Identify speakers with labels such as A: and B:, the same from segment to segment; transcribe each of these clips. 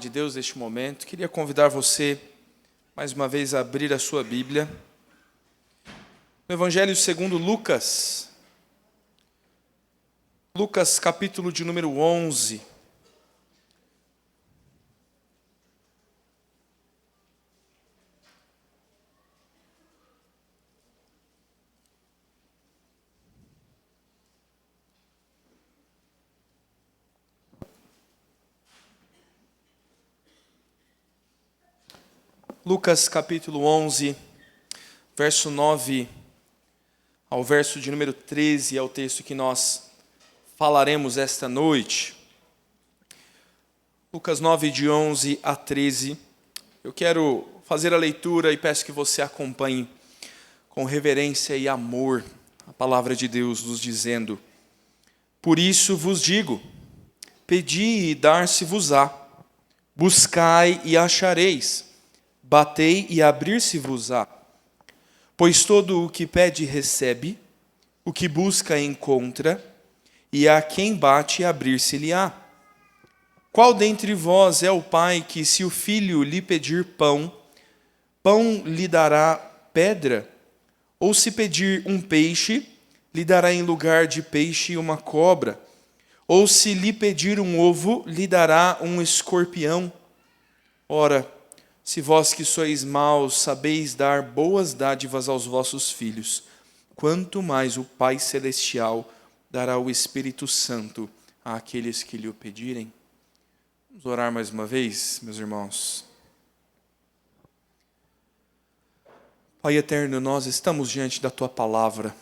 A: de Deus neste momento, queria convidar você, mais uma vez, a abrir a sua Bíblia. No Evangelho segundo Lucas. Lucas, capítulo de número 11. Lucas capítulo 11, verso 9 ao verso de número 13 é o texto que nós falaremos esta noite. Lucas 9, de 11 a 13. Eu quero fazer a leitura e peço que você acompanhe com reverência e amor a palavra de Deus nos dizendo: Por isso vos digo, pedi e dar-se-vos-á, buscai e achareis, batei e abrir-se-vos-á. Pois todo o que pede recebe, o que busca encontra, e a quem bate abrir-se-lhe-á. Qual dentre vós é o pai que, se o filho lhe pedir pão, pão lhe dará pedra? Ou se pedir um peixe, lhe dará em lugar de peixe uma cobra? Ou se lhe pedir um ovo, lhe dará um escorpião? Ora, se vós que sois maus sabeis dar boas dádivas aos vossos filhos, quanto mais o Pai Celestial dará o Espírito Santo àqueles que lhe o pedirem. Vamos orar mais uma vez, meus irmãos. Pai eterno, nós estamos diante da Tua palavra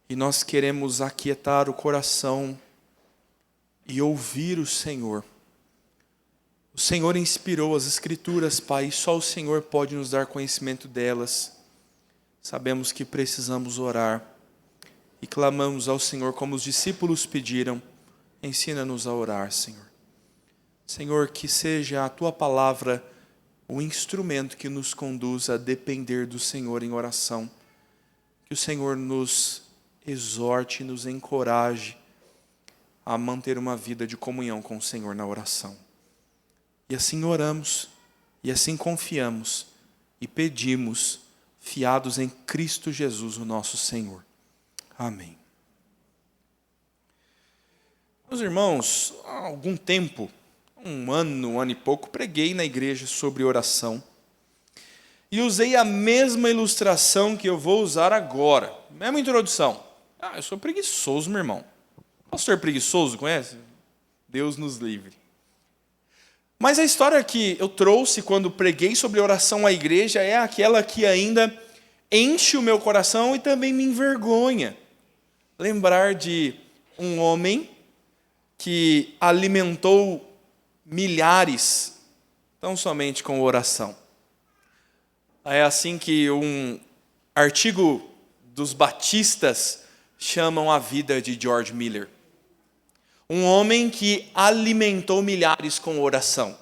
A: e nós queremos aquietar o coração e ouvir o Senhor. O Senhor inspirou as Escrituras, Pai, e só o Senhor pode nos dar conhecimento delas. Sabemos que precisamos orar e clamamos ao Senhor como os discípulos pediram. Ensina-nos a orar, Senhor. Senhor, que seja a Tua palavra o instrumento que nos conduza a depender do Senhor em oração. Que o Senhor nos exorte e nos encoraje a manter uma vida de comunhão com o Senhor na oração. E assim oramos, e assim confiamos, e pedimos, fiados em Cristo Jesus, o nosso Senhor. Amém. Meus irmãos, há algum tempo, um ano e pouco, preguei na igreja sobre oração. E usei a mesma ilustração que eu vou usar agora. Mesma introdução. Eu sou preguiçoso, meu irmão. Pastor preguiçoso, conhece? Deus nos livre. Mas a história que eu trouxe quando preguei sobre oração à igreja é aquela que ainda enche o meu coração e também me envergonha. Lembrar de um homem que alimentou milhares, tão somente com oração. É assim que um artigo dos batistas chamam a vida de George Miller. Um homem que alimentou milhares com oração.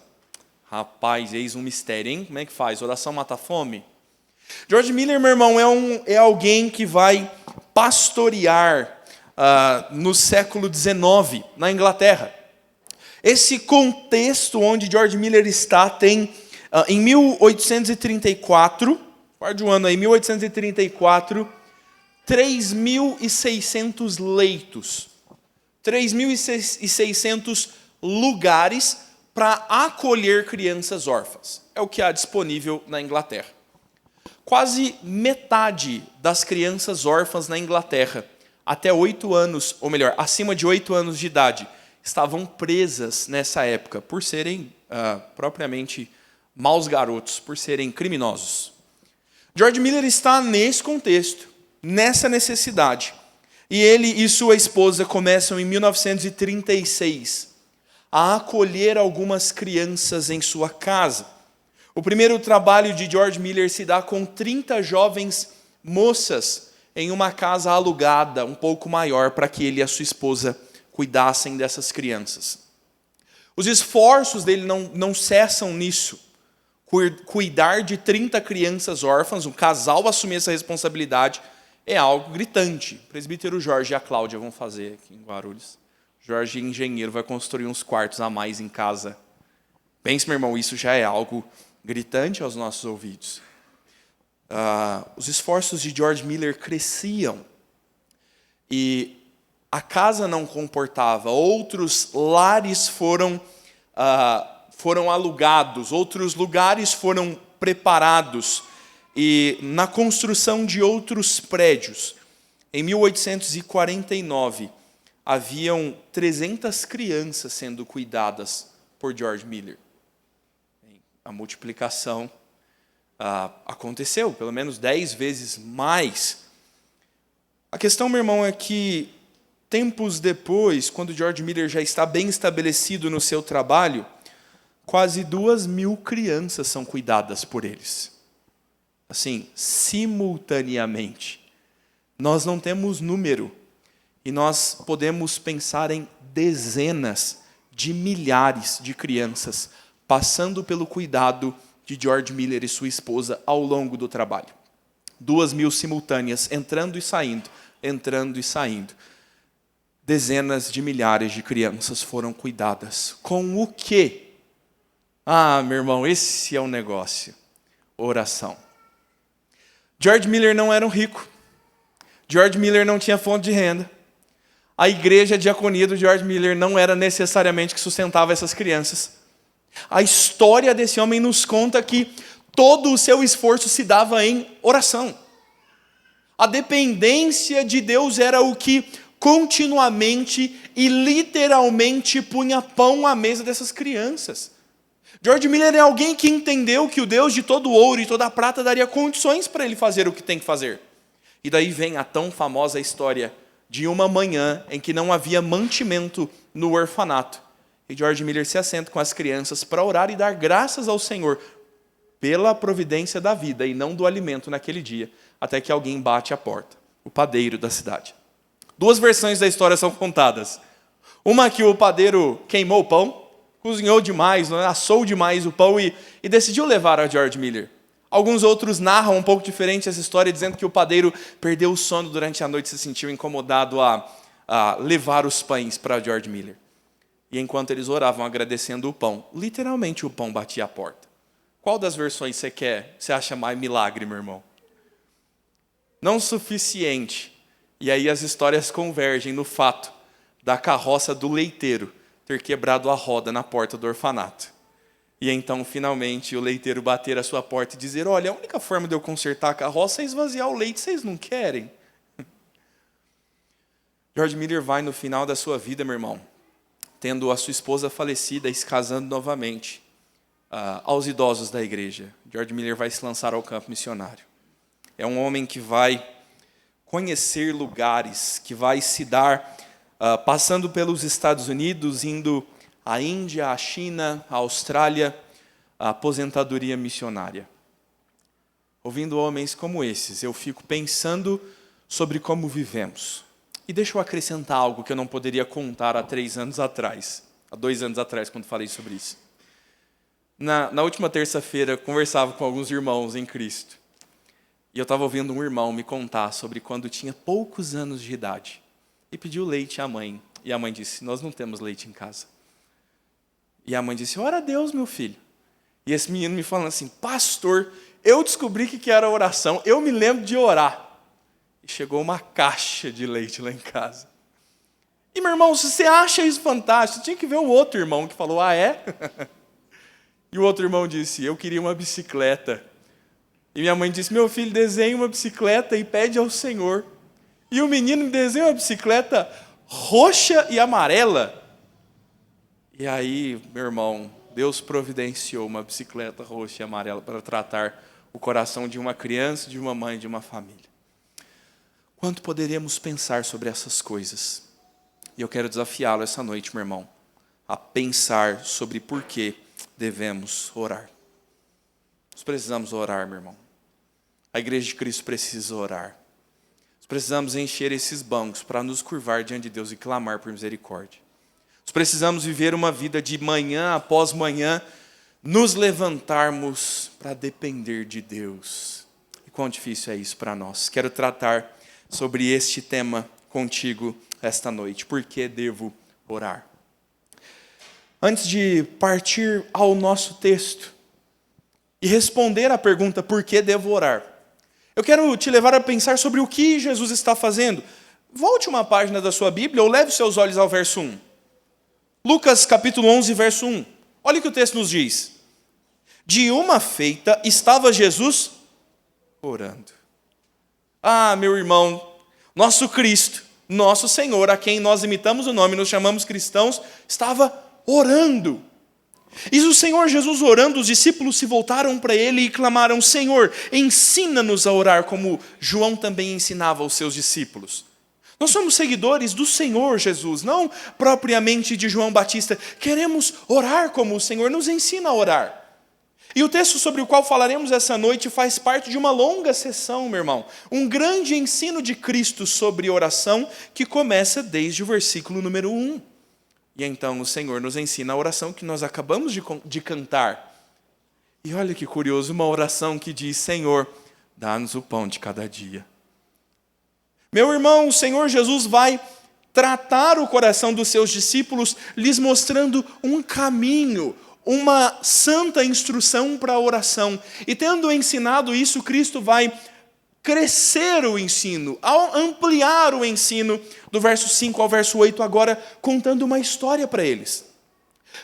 A: Rapaz, eis um mistério, hein? Como é que faz? Oração mata a fome? George Miller, meu irmão, é alguém que vai pastorear no século XIX, na Inglaterra. Esse contexto onde George Miller está tem, em 1834, guarde o ano aí, 1834, 3.600 leitos. 3.600 lugares para acolher crianças órfãs. É o que há disponível na Inglaterra. Quase metade das crianças órfãs na Inglaterra, até 8 anos, ou melhor, acima de 8 anos de idade, estavam presas nessa época, por serem propriamente maus garotos, por serem criminosos. George Miller está nesse contexto, nessa necessidade. E ele e sua esposa começam em 1936 a acolher algumas crianças em sua casa. O primeiro trabalho de George Miller se dá com 30 jovens moças em uma casa alugada, um pouco maior, para que ele e a sua esposa cuidassem dessas crianças. Os esforços dele não cessam nisso. Cuidar de 30 crianças órfãs, um casal assumir essa responsabilidade, é algo gritante. O presbítero Jorge e a Cláudia vão fazer aqui em Guarulhos. Jorge, engenheiro, vai construir uns quartos a mais em casa. Pense, meu irmão, isso já é algo gritante aos nossos ouvidos. Os esforços de George Miller cresciam e a casa não comportava, outros lares foram alugados, outros lugares foram preparados e na construção de outros prédios. Em 1849, haviam 300 crianças sendo cuidadas por George Miller. A multiplicação aconteceu, pelo menos 10 vezes mais. A questão, meu irmão, é que tempos depois, quando George Miller já está bem estabelecido no seu trabalho, quase 2.000 crianças são cuidadas por eles. Assim, simultaneamente. Nós não temos número e nós podemos pensar em dezenas de milhares de crianças passando pelo cuidado de George Miller e sua esposa ao longo do trabalho. 2.000 simultâneas, entrando e saindo, entrando e saindo. Dezenas de milhares de crianças foram cuidadas. Com o quê? Meu irmão, esse é um negócio. Oração. George Miller não era um rico. George Miller não tinha fonte de renda. A igreja diaconia do George Miller não era necessariamente que sustentava essas crianças. A história desse homem nos conta que todo o seu esforço se dava em oração. A dependência de Deus era o que continuamente e literalmente punha pão à mesa dessas crianças. George Miller é alguém que entendeu que o Deus de todo ouro e toda a prata daria condições para ele fazer o que tem que fazer. E daí vem a tão famosa história de uma manhã em que não havia mantimento no orfanato. E George Miller se assenta com as crianças para orar e dar graças ao Senhor pela providência da vida e não do alimento naquele dia, até que alguém bate à porta, o padeiro da cidade. 2 versões da história são contadas. Uma que o padeiro queimou o pão, cozinhou demais, assou demais o pão e decidiu levar a George Miller. Alguns outros narram um pouco diferente essa história, dizendo que o padeiro perdeu o sono durante a noite e se sentiu incomodado a levar os pães para George Miller. E enquanto eles oravam agradecendo o pão, literalmente o pão batia a porta. Qual das versões você acha mais milagre, meu irmão? Não suficiente. E aí as histórias convergem no fato da carroça do leiteiro ter quebrado a roda na porta do orfanato. E então, finalmente, o leiteiro bater a sua porta e dizer: olha, a única forma de eu consertar a carroça é esvaziar o leite, vocês não querem? George Miller vai no final da sua vida, meu irmão, tendo a sua esposa falecida e se casando novamente, aos idosos da igreja. George Miller vai se lançar ao campo missionário. É um homem que vai conhecer lugares, que vai se dar, passando pelos Estados Unidos, indo à Índia, à China, à Austrália, à aposentadoria missionária. Ouvindo homens como esses, eu fico pensando sobre como vivemos. E deixa eu acrescentar algo que eu não poderia contar há 2 anos atrás, quando falei sobre isso. Na última terça-feira, conversava com alguns irmãos em Cristo. E eu estava ouvindo um irmão me contar sobre quando tinha poucos anos de idade. E pediu leite à mãe. E a mãe disse: nós não temos leite em casa. E a mãe disse: ora a Deus, meu filho. E esse menino me falando assim: pastor, eu descobri que era oração, eu me lembro de orar. E chegou uma caixa de leite lá em casa. E, meu irmão, se você acha isso fantástico, tinha que ver o outro irmão que falou: é? E o outro irmão disse: eu queria uma bicicleta. E minha mãe disse: meu filho, desenha uma bicicleta e pede ao Senhor. E o menino desenha uma bicicleta roxa e amarela. E aí, meu irmão, Deus providenciou uma bicicleta roxa e amarela para tratar o coração de uma criança, de uma mãe, de uma família. Quanto poderíamos pensar sobre essas coisas? E eu quero desafiá-lo essa noite, meu irmão, a pensar sobre por que devemos orar. Nós precisamos orar, meu irmão. A igreja de Cristo precisa orar. Nós precisamos encher esses bancos para nos curvar diante de Deus e clamar por misericórdia. Nós precisamos viver uma vida de manhã após manhã, nos levantarmos para depender de Deus. E quão difícil é isso para nós. Quero tratar sobre este tema contigo esta noite. Por que devo orar? Antes de partir ao nosso texto e responder à pergunta por que devo orar, eu quero te levar a pensar sobre o que Jesus está fazendo. Volte uma página da sua Bíblia ou leve seus olhos ao verso 1. Lucas capítulo 11, verso 1. Olha o que o texto nos diz. De uma feita estava Jesus orando. Ah, meu irmão, nosso Cristo, nosso Senhor, a quem nós imitamos o nome, nos chamamos cristãos, estava orando. E o Senhor Jesus orando, os discípulos se voltaram para ele e clamaram: Senhor, ensina-nos a orar, como João também ensinava aos seus discípulos. Nós somos seguidores do Senhor Jesus, não propriamente de João Batista. Queremos orar como o Senhor nos ensina a orar. E o texto sobre o qual falaremos essa noite faz parte de uma longa sessão, meu irmão. Um grande ensino de Cristo sobre oração que começa desde o versículo número 1. E então o Senhor nos ensina a oração que nós acabamos de cantar. E olha que curioso, uma oração que diz: Senhor, dá-nos o pão de cada dia. Meu irmão, o Senhor Jesus vai tratar o coração dos seus discípulos, lhes mostrando um caminho, uma santa instrução para a oração. E tendo ensinado isso, Cristo vai crescer o ensino, ampliar o ensino, do verso 5 ao verso 8, agora contando uma história para eles.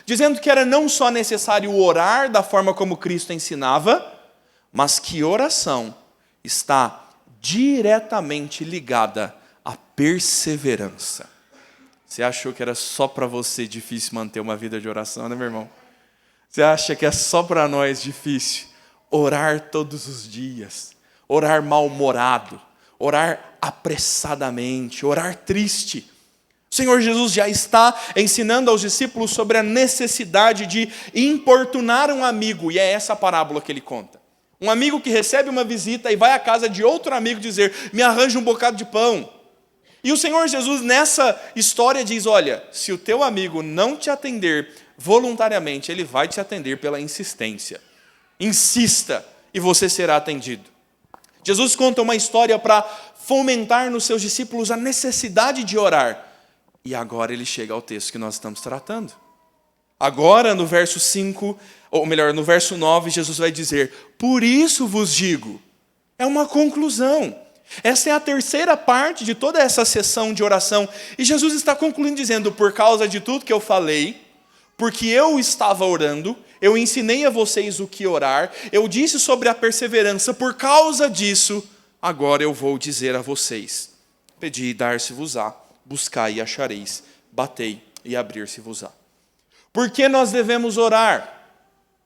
A: Dizendo que era não só necessário orar da forma como Cristo ensinava, mas que oração está diretamente ligada à perseverança. Você achou que era só para você difícil manter uma vida de oração, né, meu irmão? Você acha que é só para nós difícil orar todos os dias, orar mal-humorado, orar apressadamente, orar triste? O Senhor Jesus já está ensinando aos discípulos sobre a necessidade de importunar um amigo, e é essa a parábola que ele conta. Um amigo que recebe uma visita e vai à casa de outro amigo dizer: me arranja um bocado de pão. E o Senhor Jesus nessa história diz: olha, se o teu amigo não te atender voluntariamente, ele vai te atender pela insistência. Insista e você será atendido. Jesus conta uma história para fomentar nos seus discípulos a necessidade de orar. E agora ele chega ao texto que nós estamos tratando. Agora, no verso 5, ou melhor, no verso 9, Jesus vai dizer: por isso vos digo. É uma conclusão. Essa é a terceira parte de toda essa sessão de oração. E Jesus está concluindo dizendo: por causa de tudo que eu falei, porque eu estava orando, eu ensinei a vocês o que orar, eu disse sobre a perseverança, por causa disso, agora eu vou dizer a vocês: pedi e dar-se-vos-á, buscai e achareis, batei e abrir-se-vos-á. Por que nós devemos orar?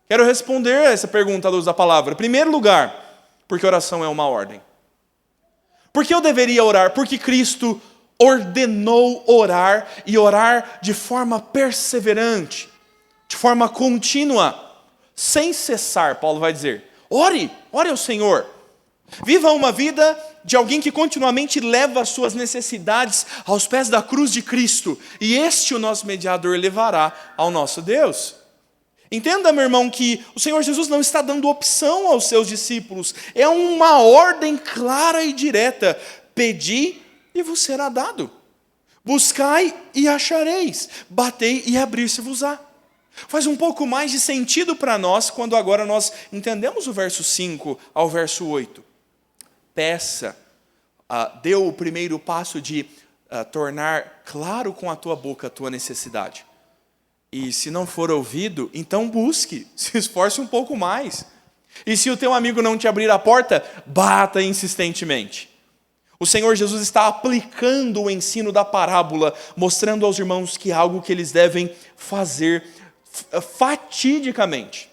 A: Quero responder a essa pergunta à luz da palavra. Em primeiro lugar, porque oração é uma ordem. Por que eu deveria orar? Porque Cristo ordenou orar e orar de forma perseverante, de forma contínua, sem cessar. Paulo vai dizer: ore ao Senhor. Viva uma vida de alguém que continuamente leva as suas necessidades aos pés da cruz de Cristo, e este, o nosso mediador, levará ao nosso Deus. Entenda, meu irmão, que o Senhor Jesus não está dando opção aos seus discípulos, é uma ordem clara e direta: pedi e vos será dado, buscai e achareis, batei e abrir-se-vos-á. Faz um pouco mais de sentido para nós quando agora nós entendemos o verso 5 ao verso 8. Peça, deu o primeiro passo de tornar claro com a tua boca a tua necessidade. E se não for ouvido, então busque, se esforce um pouco mais. E se o teu amigo não te abrir a porta, bata insistentemente. O Senhor Jesus está aplicando o ensino da parábola, mostrando aos irmãos que é algo que eles devem fazer fatidicamente.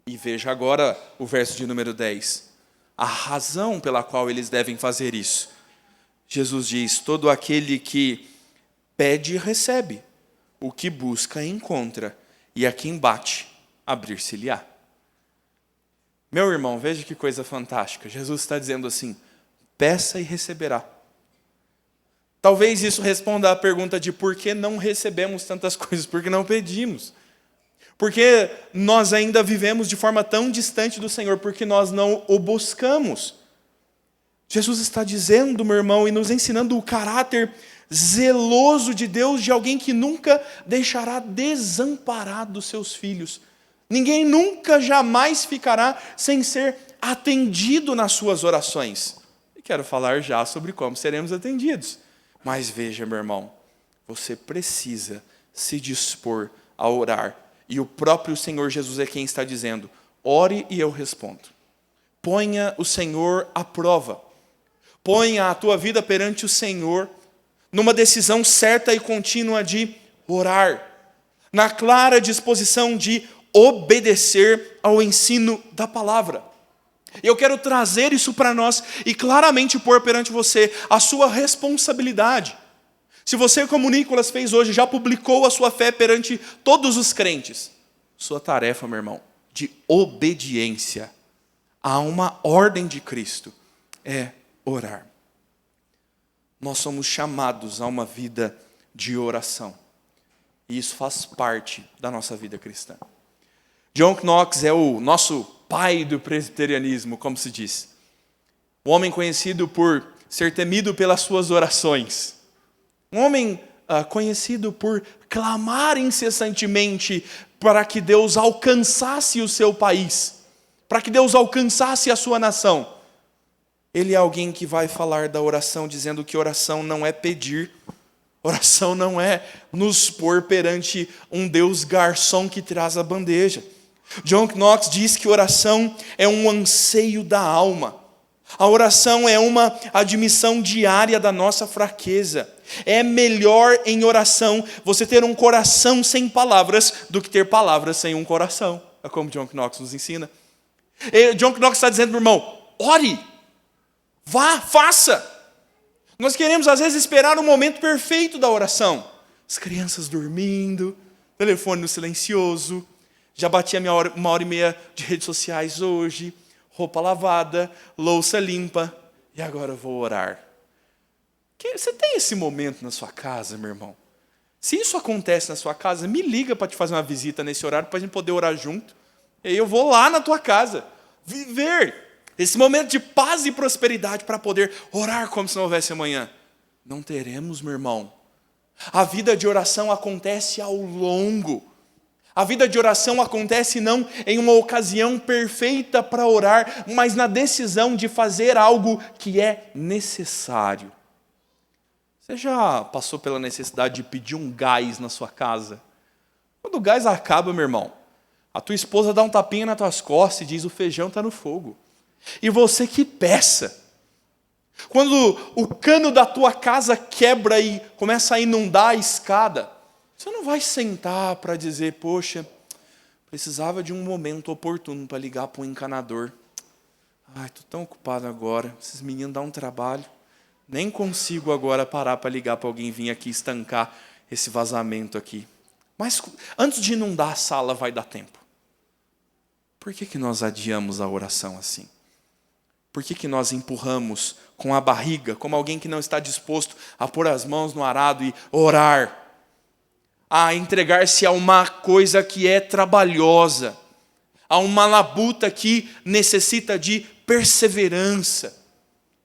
A: E veja agora o verso de número 10. A razão pela qual eles devem fazer isso. Jesus diz: todo aquele que pede, recebe. O que busca, encontra. E a quem bate, abrir-se-lhe-á. Meu irmão, veja que coisa fantástica. Jesus está dizendo assim: peça e receberá. Talvez isso responda à pergunta de por que não recebemos tantas coisas, porque não pedimos. Porque nós ainda vivemos de forma tão distante do Senhor, porque nós não o buscamos. Jesus está dizendo, meu irmão, e nos ensinando o caráter zeloso de Deus, de alguém que nunca deixará desamparado os seus filhos. Ninguém nunca, jamais ficará sem ser atendido nas suas orações. E quero falar já sobre como seremos atendidos. Mas veja, meu irmão, você precisa se dispor a orar. E o próprio Senhor Jesus é quem está dizendo: ore e eu respondo. Ponha o Senhor à prova. Ponha a tua vida perante o Senhor numa decisão certa e contínua de orar, na clara disposição de obedecer ao ensino da palavra. Eu quero trazer isso para nós e claramente pôr perante você a sua responsabilidade. Se você, como Nicolas fez hoje, já publicou a sua fé perante todos os crentes, sua tarefa, meu irmão, de obediência a uma ordem de Cristo é orar. Nós somos chamados a uma vida de oração. E isso faz parte da nossa vida cristã. John Knox é o nosso pai do presbiterianismo, como se diz. Um homem conhecido por ser temido pelas suas orações. Um homem conhecido por clamar incessantemente para que Deus alcançasse o seu país, para que Deus alcançasse a sua nação. Ele é alguém que vai falar da oração, dizendo que oração não é pedir, oração não é nos pôr perante um Deus garçom que traz a bandeja. John Knox diz que oração é um anseio da alma. A oração é uma admissão diária da nossa fraqueza. É melhor em oração você ter um coração sem palavras do que ter palavras sem um coração. É como John Knox nos ensina. E John Knox está dizendo, meu irmão, ore, vá, faça. Nós queremos às vezes esperar o momento perfeito da oração. As crianças dormindo, telefone no silencioso, já bati uma hora e meia de redes sociais hoje, roupa lavada, louça limpa, e agora eu vou orar. Você tem esse momento na sua casa, meu irmão? Se isso acontece na sua casa, me liga para te fazer uma visita nesse horário, para a gente poder orar junto. E aí eu vou lá na tua casa, viver esse momento de paz e prosperidade para poder orar como se não houvesse amanhã. Não teremos, meu irmão. A vida de oração acontece ao longo. A vida de oração acontece não em uma ocasião perfeita para orar, mas na decisão de fazer algo que é necessário. Você já passou pela necessidade de pedir um gás na sua casa? Quando o gás acaba, meu irmão, a tua esposa dá um tapinha nas tuas costas e diz: o feijão está no fogo. E você que peça. Quando o cano da tua casa quebra e começa a inundar a escada, você não vai sentar para dizer: poxa, precisava de um momento oportuno para ligar para um encanador. Ai, estou tão ocupado agora, esses meninos dão um trabalho. Nem consigo agora parar para ligar para alguém vir aqui estancar esse vazamento aqui. Mas antes de inundar a sala vai dar tempo. Por que nós adiamos a oração assim? Por que nós empurramos com a barriga, como alguém que não está disposto a pôr as mãos no arado e orar? A entregar-se a uma coisa que é trabalhosa, a uma labuta que necessita de perseverança.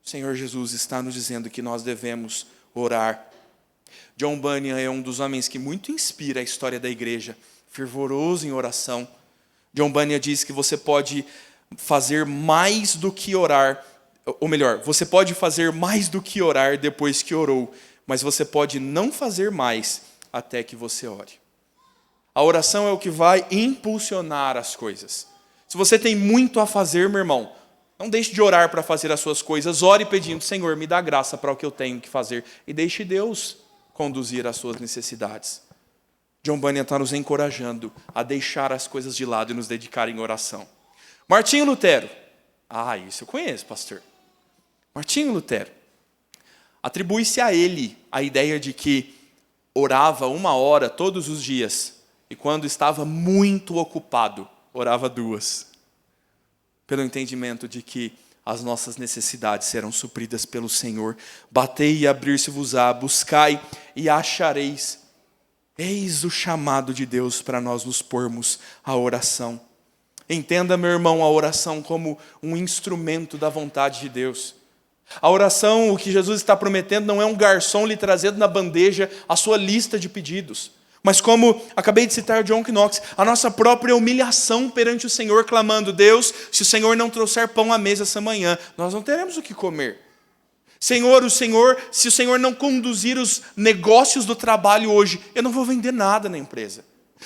A: O Senhor Jesus está nos dizendo que nós devemos orar. John Bunyan é um dos homens que muito inspira a história da igreja, fervoroso em oração. John Bunyan diz que você pode fazer mais do que orar, ou melhor, você pode fazer mais do que orar depois que orou, mas você pode não fazer mais até que você ore. A oração é o que vai impulsionar as coisas. Se você tem muito a fazer, meu irmão, não deixe de orar para fazer as suas coisas. Ore pedindo: Senhor, me dá graça para o que eu tenho que fazer. E deixe Deus conduzir as suas necessidades. John Bunyan está nos encorajando a deixar as coisas de lado e nos dedicar em oração. Martinho Lutero. Isso eu conheço, pastor. Martinho Lutero. Atribui-se a ele a ideia de que orava 1 hora todos os dias. E quando estava muito ocupado, orava 2. Pelo entendimento de que as nossas necessidades serão supridas pelo Senhor. Batei e abrir-se-vos-á, buscai e achareis. Eis o chamado de Deus para nós nos pormos à oração. Entenda, meu irmão, a oração como um instrumento da vontade de Deus. A oração, o que Jesus está prometendo, não é um garçom lhe trazendo na bandeja a sua lista de pedidos. Mas como acabei de citar John Knox, a nossa própria humilhação perante o Senhor, clamando: Deus, se o Senhor não trouxer pão à mesa essa manhã, nós não teremos o que comer. Senhor, se o Senhor não conduzir os negócios do trabalho hoje, eu não vou vender nada na empresa.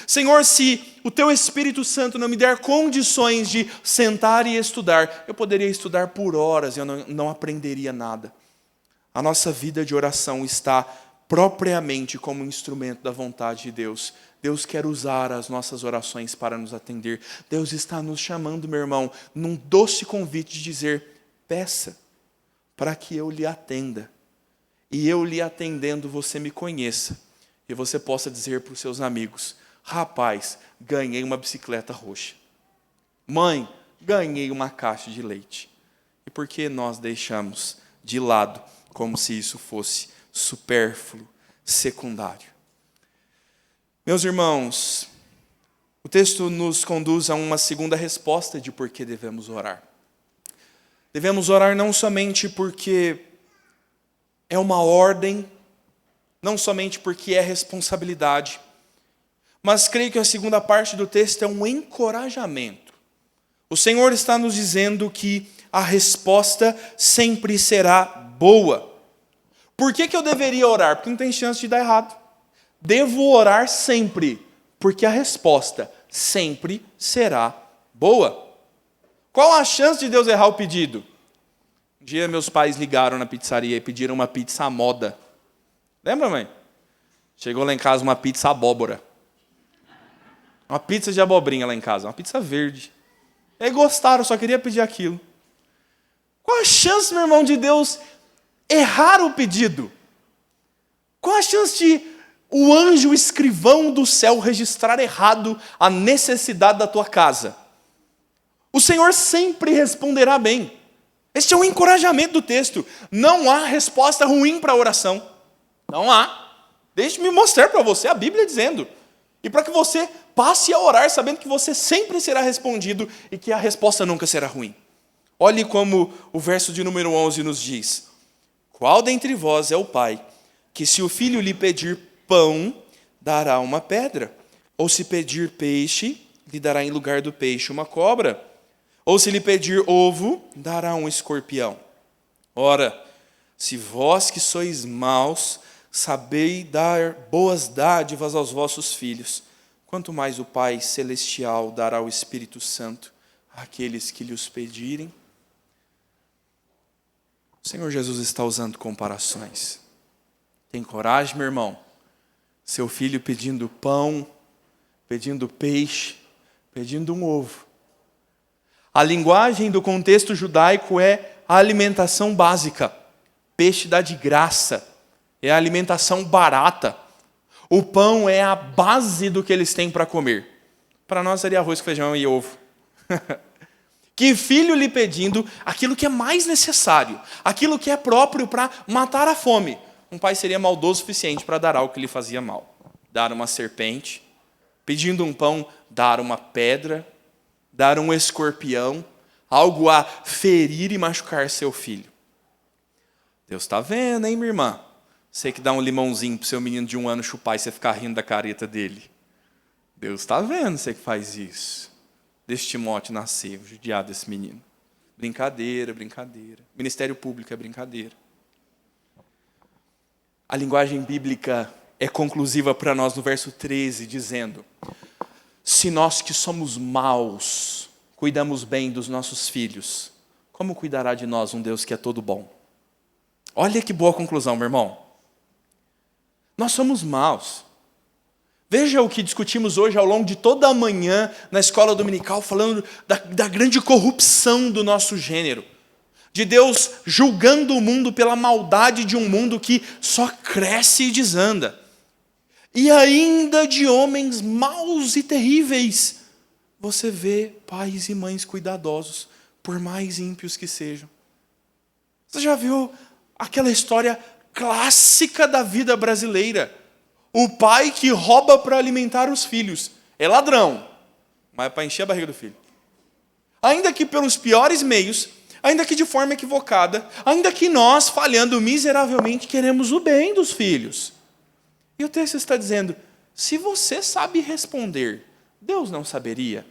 A: Senhor, se o Teu Espírito Santo não me der condições de sentar e estudar, eu poderia estudar por horas e eu não aprenderia nada. A nossa vida de oração está propriamente como instrumento da vontade de Deus. Deus quer usar as nossas orações para nos atender. Deus está nos chamando, meu irmão, num doce convite de dizer: peça, para que eu lhe atenda. E eu lhe atendendo, você me conheça. E você possa dizer para os seus amigos: rapaz, ganhei uma bicicleta roxa. Mãe, ganhei uma caixa de leite. E por que nós deixamos de lado como se isso fosse supérfluo, secundário? Meus irmãos, o texto nos conduz a uma segunda resposta de por que devemos orar. Devemos orar não somente porque é uma ordem, não somente porque é responsabilidade, mas creio que a segunda parte do texto é um encorajamento. O Senhor está nos dizendo que a resposta sempre será boa. Por que eu deveria orar? Porque não tem chance de dar errado. Devo orar sempre, porque a resposta sempre será boa. Qual a chance de Deus errar o pedido? Um dia meus pais ligaram na pizzaria e pediram uma pizza à moda. Lembra, mãe? Chegou lá em casa uma pizza abóbora. Uma pizza de abobrinha lá em casa, uma pizza verde. E aí gostaram, só queria pedir aquilo. Qual a chance, meu irmão, de Deus errar o pedido? Qual a chance de o anjo escrivão do céu registrar errado a necessidade da tua casa? O Senhor sempre responderá bem. Este é um encorajamento do texto. Não há resposta ruim para a oração. Não há. Deixe-me mostrar para você a Bíblia dizendo. E para que você passe a orar sabendo que você sempre será respondido e que a resposta nunca será ruim. Olhe como o verso de número 11 nos diz: qual dentre vós é o pai, que se o filho lhe pedir pão, dará uma pedra? Ou se pedir peixe, lhe dará em lugar do peixe uma cobra? Ou se lhe pedir ovo, dará um escorpião? Ora, se vós que sois maus, sabeis dar boas dádivas aos vossos filhos, quanto mais o Pai Celestial dará o Espírito Santo àqueles que lhe os pedirem. O Senhor Jesus está usando comparações. Tem coragem, meu irmão? Seu filho pedindo pão, pedindo peixe, pedindo um ovo. A linguagem do contexto judaico é a alimentação básica. Peixe dá de graça, é a alimentação barata. O pão é a base do que eles têm para comer. Para nós seria arroz, feijão e ovo. Que filho lhe pedindo aquilo que é mais necessário, aquilo que é próprio para matar a fome. Um pai seria maldoso o suficiente para dar algo que lhe fazia mal. Dar uma serpente, pedindo um pão, dar uma pedra, dar um escorpião, algo a ferir e machucar seu filho. Deus está vendo, hein, minha irmã? Você que dá um limãozinho para o seu menino de 1 ano chupar e você ficar rindo da careta dele. Deus está vendo você que faz isso. Deixa Timóteo nascer, o judiado desse menino. Brincadeira, brincadeira. Ministério público é brincadeira. A linguagem bíblica é conclusiva para nós no verso 13, dizendo: se nós que somos maus cuidamos bem dos nossos filhos, como cuidará de nós um Deus que é todo bom? Olha que boa conclusão, meu irmão. Nós somos maus. Veja o que discutimos hoje ao longo de toda a manhã na escola dominical, falando da grande corrupção do nosso gênero. De Deus julgando o mundo pela maldade de um mundo que só cresce e desanda. E ainda de homens maus e terríveis, você vê pais e mães cuidadosos, por mais ímpios que sejam. Você já viu aquela história clássica da vida brasileira? O pai que rouba para alimentar os filhos. É ladrão, mas é para encher a barriga do filho. Ainda que pelos piores meios, ainda que de forma equivocada, ainda que nós, falhando miseravelmente, queremos o bem dos filhos. E o texto está dizendo, se você sabe responder, Deus não saberia?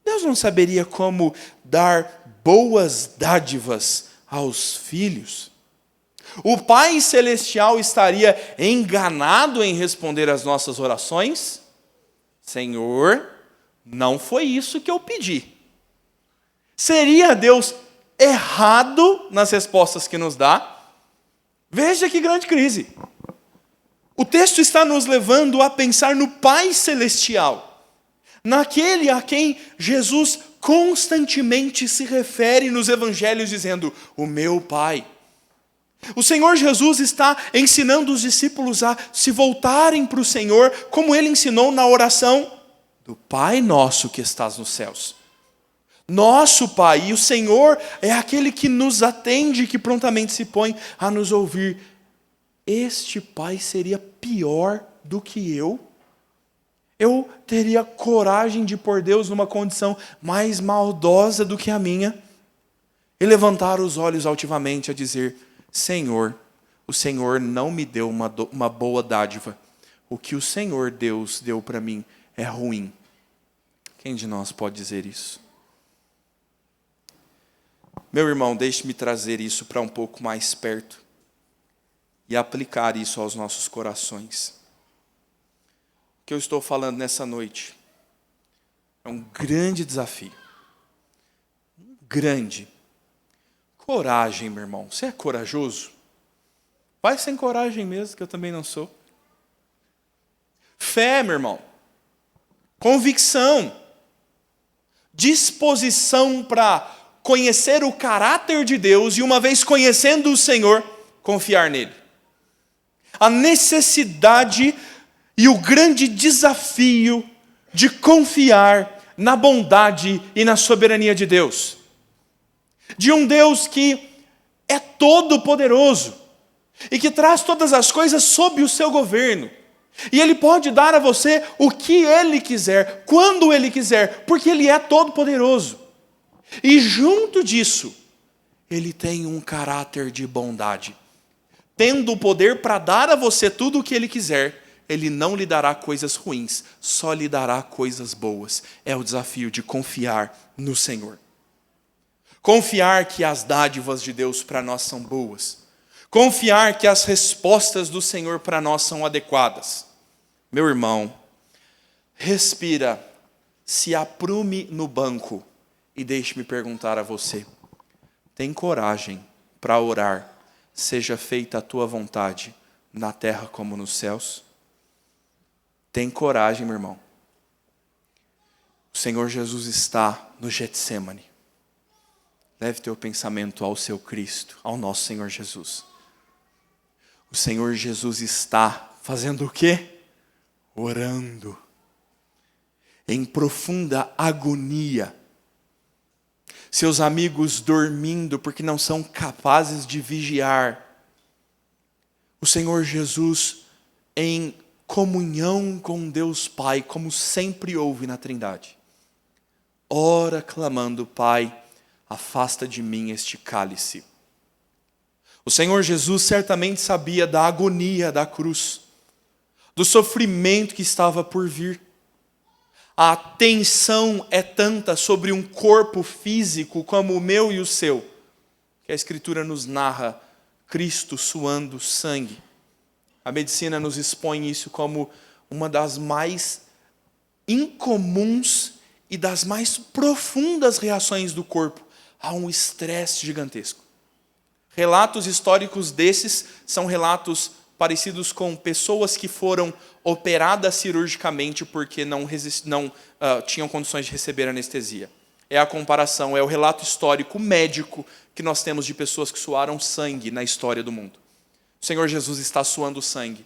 A: Deus não saberia como dar boas dádivas aos filhos? O Pai Celestial estaria enganado em responder às nossas orações? Senhor, não foi isso que eu pedi. Seria Deus errado nas respostas que nos dá? Veja que grande crise. O texto está nos levando a pensar no Pai Celestial, naquele a quem Jesus constantemente se refere nos evangelhos dizendo, o meu Pai. O Senhor Jesus está ensinando os discípulos a se voltarem para o Senhor, como Ele ensinou na oração do Pai nosso que estás nos céus. Nosso Pai, e o Senhor é aquele que nos atende, que prontamente se põe a nos ouvir. Este Pai seria pior do que eu? Eu teria coragem de pôr Deus numa condição mais maldosa do que a minha? E levantar os olhos altivamente a dizer, Senhor, o Senhor não me deu uma boa dádiva. O que o Senhor Deus deu para mim é ruim. Quem de nós pode dizer isso? Meu irmão, deixe-me trazer isso para um pouco mais perto e aplicar isso aos nossos corações. O que eu estou falando nessa noite é um grande desafio. Grande. Coragem, meu irmão. Você é corajoso? Vai sem coragem mesmo, que eu também não sou. Fé, meu irmão. Convicção. Disposição para conhecer o caráter de Deus e, uma vez conhecendo o Senhor, confiar nele. A necessidade e o grande desafio de confiar na bondade e na soberania de Deus. De um Deus que é todo-poderoso e que traz todas as coisas sob o seu governo. E Ele pode dar a você o que Ele quiser, quando Ele quiser, porque Ele é todo-poderoso. E junto disso, Ele tem um caráter de bondade. Tendo o poder para dar a você tudo o que Ele quiser, Ele não lhe dará coisas ruins, só lhe dará coisas boas. É o desafio de confiar no Senhor. Confiar que as dádivas de Deus para nós são boas. Confiar que as respostas do Senhor para nós são adequadas. Meu irmão, respira, se aprume no banco e deixe-me perguntar a você. Tem coragem para orar, seja feita a tua vontade, na terra como nos céus? Tem coragem, meu irmão. O Senhor Jesus está no Getsêmani. Leve teu pensamento ao seu Cristo, ao nosso Senhor Jesus. O Senhor Jesus está fazendo o quê? Orando. Em profunda agonia. Seus amigos dormindo porque não são capazes de vigiar. O Senhor Jesus em comunhão com Deus Pai, como sempre houve na Trindade. Ora clamando, Pai, afasta de mim este cálice. O Senhor Jesus certamente sabia da agonia da cruz, do sofrimento que estava por vir. A tensão é tanta sobre um corpo físico como o meu e o seu, que a Escritura nos narra Cristo suando sangue. A medicina nos expõe isso como uma das mais incomuns e das mais profundas reações do corpo a um estresse gigantesco. Relatos históricos desses são relatos parecidos com pessoas que foram operadas cirurgicamente porque não tinham condições de receber anestesia. É a comparação, é o relato histórico médico que nós temos de pessoas que suaram sangue na história do mundo. O Senhor Jesus está suando sangue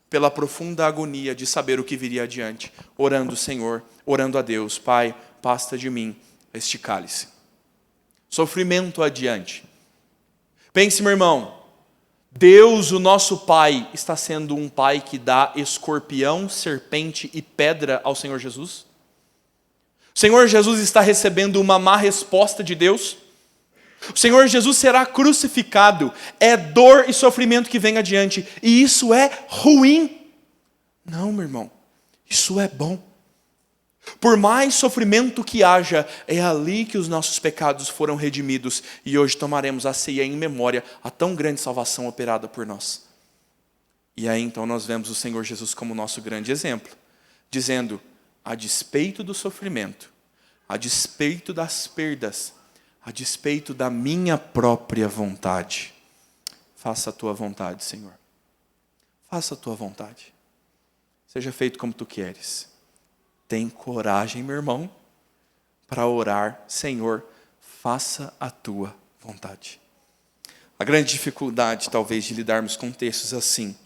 A: pela profunda agonia de saber o que viria adiante, orando o Senhor, orando a Deus, Pai, afasta de mim este cálice. Sofrimento adiante. Pense, meu irmão, Deus, o nosso Pai, está sendo um Pai que dá escorpião, serpente e pedra ao Senhor Jesus? O Senhor Jesus está recebendo uma má resposta de Deus? O Senhor Jesus será crucificado. É dor e sofrimento que vem adiante. E isso é ruim. Não, meu irmão. Isso é bom. Por mais sofrimento que haja, é ali que os nossos pecados foram redimidos. E hoje tomaremos a ceia em memória a tão grande salvação operada por nós. E aí então nós vemos o Senhor Jesus como nosso grande exemplo. Dizendo, a despeito do sofrimento, a despeito das perdas, a despeito da minha própria vontade. Faça a tua vontade, Senhor. Faça a tua vontade. Seja feito como tu queres. Tem coragem, meu irmão, para orar, Senhor, faça a tua vontade. A grande dificuldade, talvez, de lidarmos com textos assim,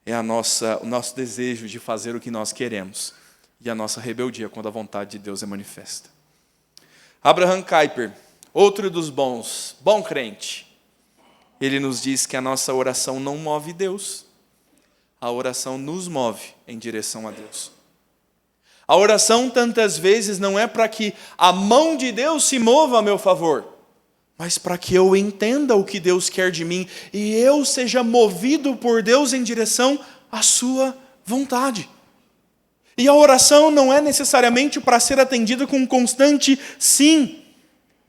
A: é o nosso desejo de fazer o que nós queremos e a nossa rebeldia quando a vontade de Deus é manifesta. Abraham Kuyper, outro dos bons, bom crente, ele nos diz que a nossa oração não move Deus, a oração nos move em direção a Deus. A oração, tantas vezes, não é para que a mão de Deus se mova a meu favor, mas para que eu entenda o que Deus quer de mim e eu seja movido por Deus em direção à sua vontade. E a oração não é necessariamente para ser atendida com um constante sim,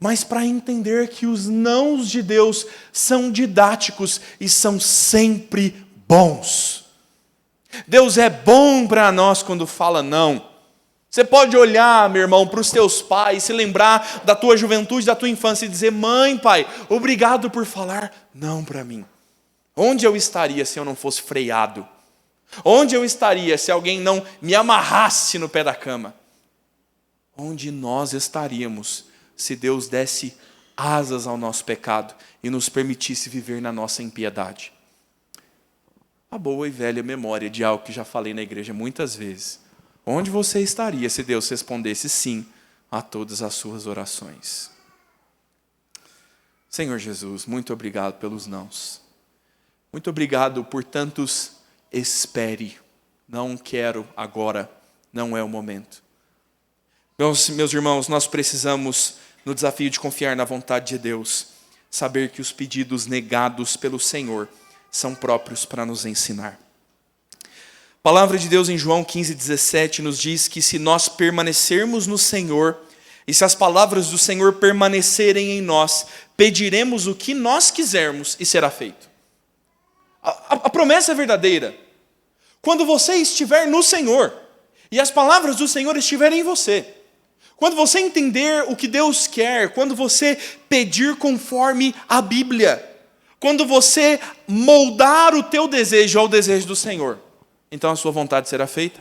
A: mas para entender que os nãos de Deus são didáticos e são sempre bons. Deus é bom para nós quando fala não. Você pode olhar, meu irmão, para os teus pais, se lembrar da tua juventude, da tua infância e dizer, mãe, pai, obrigado por falar não para mim. Onde eu estaria se eu não fosse freado? Onde eu estaria se alguém não me amarrasse no pé da cama? Onde nós estaríamos se Deus desse asas ao nosso pecado e nos permitisse viver na nossa impiedade? A boa e velha memória de algo que já falei na igreja muitas vezes. Onde você estaria se Deus respondesse sim a todas as suas orações? Senhor Jesus, muito obrigado pelos nãos. Muito obrigado por tantos espere. Não quero agora, não é o momento. Meus irmãos, nós precisamos, no desafio de confiar na vontade de Deus, saber que os pedidos negados pelo Senhor são próprios para nos ensinar. A palavra de Deus em João 15:17 nos diz que se nós permanecermos no Senhor, e se as palavras do Senhor permanecerem em nós, pediremos o que nós quisermos e será feito. A promessa é verdadeira. Quando você estiver no Senhor, e as palavras do Senhor estiverem em você, quando você entender o que Deus quer, quando você pedir conforme a Bíblia, quando você moldar o teu desejo ao desejo do Senhor, então a sua vontade será feita.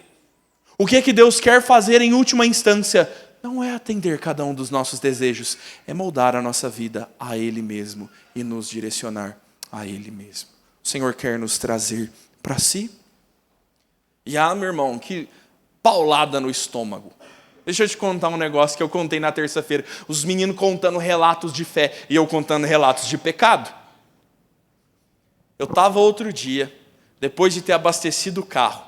A: O que é que Deus quer fazer em última instância? Não é atender cada um dos nossos desejos, é moldar a nossa vida a Ele mesmo e nos direcionar a Ele mesmo. O Senhor quer nos trazer para si. E meu irmão, que paulada no estômago. Deixa eu te contar um negócio que eu contei na terça-feira. Os meninos contando relatos de fé e eu contando relatos de pecado. Eu estava outro dia, depois de ter abastecido o carro,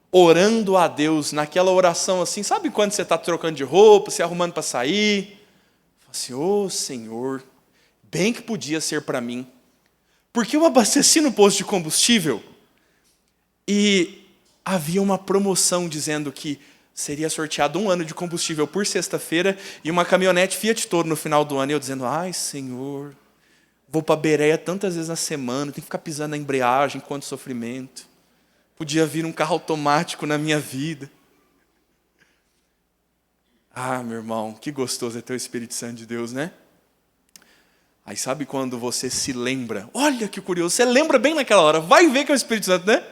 A: orando a Deus, naquela oração assim, sabe quando você está trocando de roupa, se arrumando para sair? Falei assim, ô Senhor, bem que podia ser para mim. Porque eu abasteci no posto de combustível e havia uma promoção dizendo que seria sorteado 1 ano de combustível por sexta-feira e uma caminhonete Fiat Toro no final do ano. E eu dizendo, ai Senhor, vou para Bereia tantas vezes na semana, tenho que ficar pisando na embreagem, quanto sofrimento. Podia vir um carro automático na minha vida. Meu irmão, que gostoso é ter o Espírito Santo de Deus, né? Aí sabe quando você se lembra? Olha que curioso, você lembra bem naquela hora, vai ver que é o Espírito Santo, né?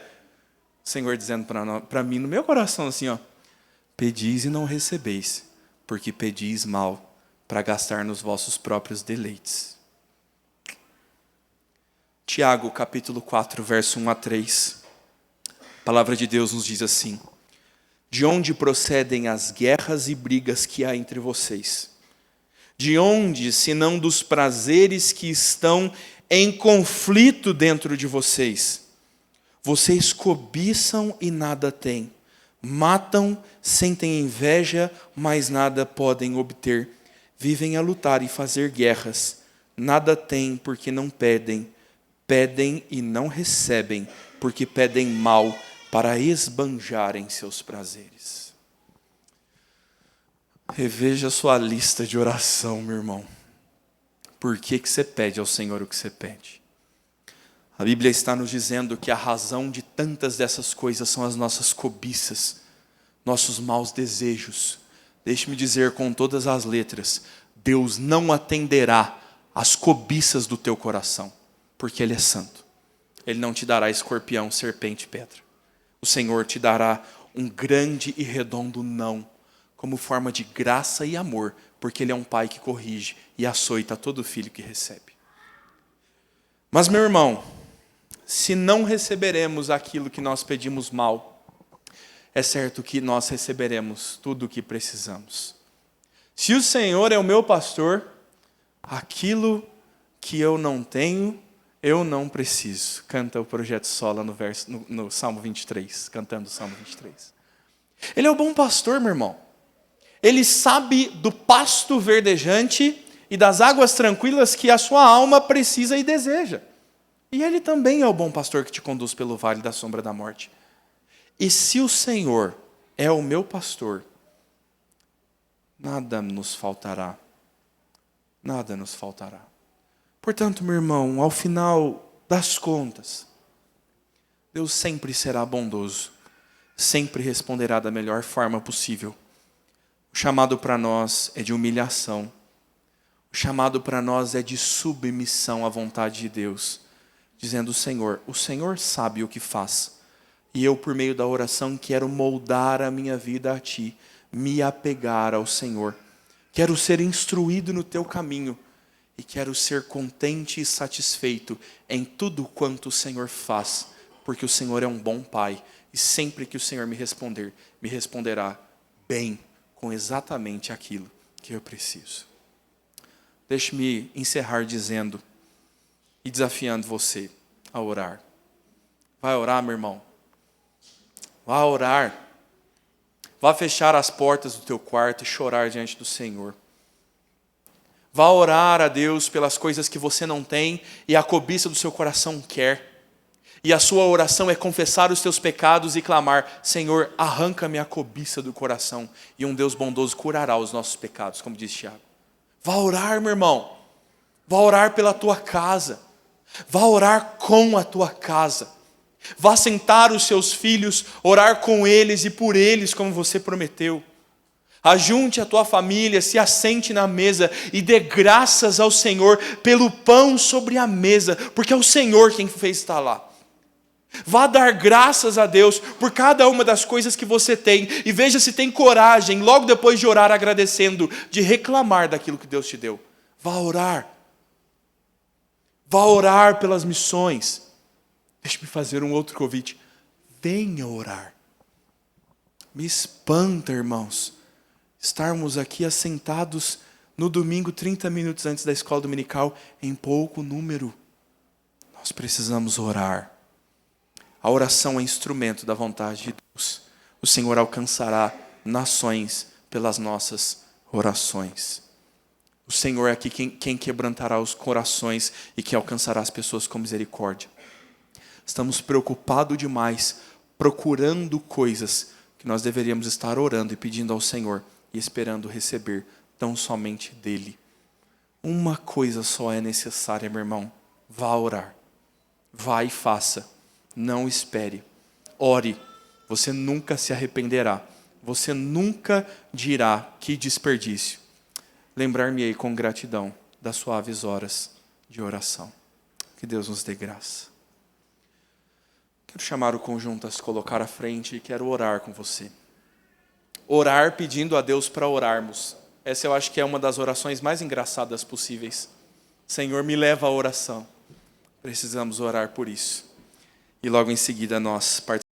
A: O Senhor dizendo para mim, no meu coração assim, ó, pedis e não recebeis, porque pedis mal, para gastar nos vossos próprios deleites. Tiago, capítulo 4, verso 1 a 3. A palavra de Deus nos diz assim: de onde procedem as guerras e brigas que há entre vocês? De onde, senão dos prazeres que estão em conflito dentro de vocês? Vocês cobiçam e nada têm, matam, sentem inveja, mas nada podem obter. vivem a lutar e fazer guerras, nada têm porque não pedem, pedem e não recebem, porque pedem mal para esbanjarem seus prazeres. Reveja sua lista de oração, meu irmão. Por que você pede ao Senhor o que você pede? A Bíblia está nos dizendo que a razão de tantas dessas coisas são as nossas cobiças, nossos maus desejos. Deixe-me dizer com todas as letras, Deus não atenderá às cobiças do teu coração, porque Ele é santo. Ele não te dará escorpião, serpente e pedra. O Senhor te dará um grande e redondo não, como forma de graça e amor, porque Ele é um Pai que corrige e açoita todo filho que recebe. Mas, meu irmão, se não receberemos aquilo que nós pedimos mal, é certo que nós receberemos tudo o que precisamos. Se o Senhor é o meu pastor, aquilo que eu não tenho, eu não preciso. Canta o Projeto Sola no Salmo 23, cantando o Salmo 23. Ele é o bom pastor, meu irmão. Ele sabe do pasto verdejante e das águas tranquilas que a sua alma precisa e deseja. E Ele também é o bom pastor que te conduz pelo vale da sombra da morte. E se o Senhor é o meu pastor, nada nos faltará. Nada nos faltará. Portanto, meu irmão, ao final das contas, Deus sempre será bondoso, sempre responderá da melhor forma possível. O chamado para nós é de humilhação. O chamado para nós é de submissão à vontade de Deus, dizendo: Senhor, o Senhor sabe o que faz. E eu, por meio da oração, quero moldar a minha vida a Ti, me apegar ao Senhor. Quero ser instruído no Teu caminho e quero ser contente e satisfeito em tudo quanto o Senhor faz, porque o Senhor é um bom Pai e sempre que o Senhor me responder, me responderá bem, com exatamente aquilo que eu preciso. Deixe-me encerrar dizendo e desafiando você a orar. Vai orar, meu irmão. Vá orar. Vá fechar as portas do teu quarto e chorar diante do Senhor. Vá orar a Deus pelas coisas que você não tem e a cobiça do seu coração quer. E a sua oração é confessar os teus pecados e clamar: Senhor, arranca-me a cobiça do coração. E um Deus bondoso curará os nossos pecados, como diz Tiago. Vá orar, meu irmão. Vá orar pela tua casa. Vá orar com a tua casa. Vá sentar os seus filhos, orar com eles e por eles, como você prometeu. Ajunte a tua família, se assente na mesa e dê graças ao Senhor pelo pão sobre a mesa, porque é o Senhor quem fez estar lá. Vá dar graças a Deus por cada uma das coisas que você tem e veja se tem coragem, logo depois de orar agradecendo, de reclamar daquilo que Deus te deu. Vá orar. Vá orar pelas missões. Deixe-me fazer um outro convite. Venha orar. Me espanta, irmãos, estarmos aqui assentados no domingo, 30 minutos antes da escola dominical, em pouco número. Nós precisamos orar. A oração é instrumento da vontade de Deus. O Senhor alcançará nações pelas nossas orações. O Senhor é aqui quem quebrantará os corações e que alcançará as pessoas com misericórdia. Estamos preocupados demais, procurando coisas que nós deveríamos estar orando e pedindo ao Senhor e esperando receber tão somente dEle. Uma coisa só é necessária, meu irmão. Vá orar. Vá e faça. Não espere. Ore. Você nunca se arrependerá. Você nunca dirá: que desperdício. Lembrar-me-ei com gratidão das suaves horas de oração. Que Deus nos dê graça. Quero chamar o conjunto a se colocar à frente e quero orar com você. Orar pedindo a Deus para orarmos. Essa eu acho que é uma das orações mais engraçadas possíveis. Senhor, me leva à oração. Precisamos orar por isso. E logo em seguida nós participamos.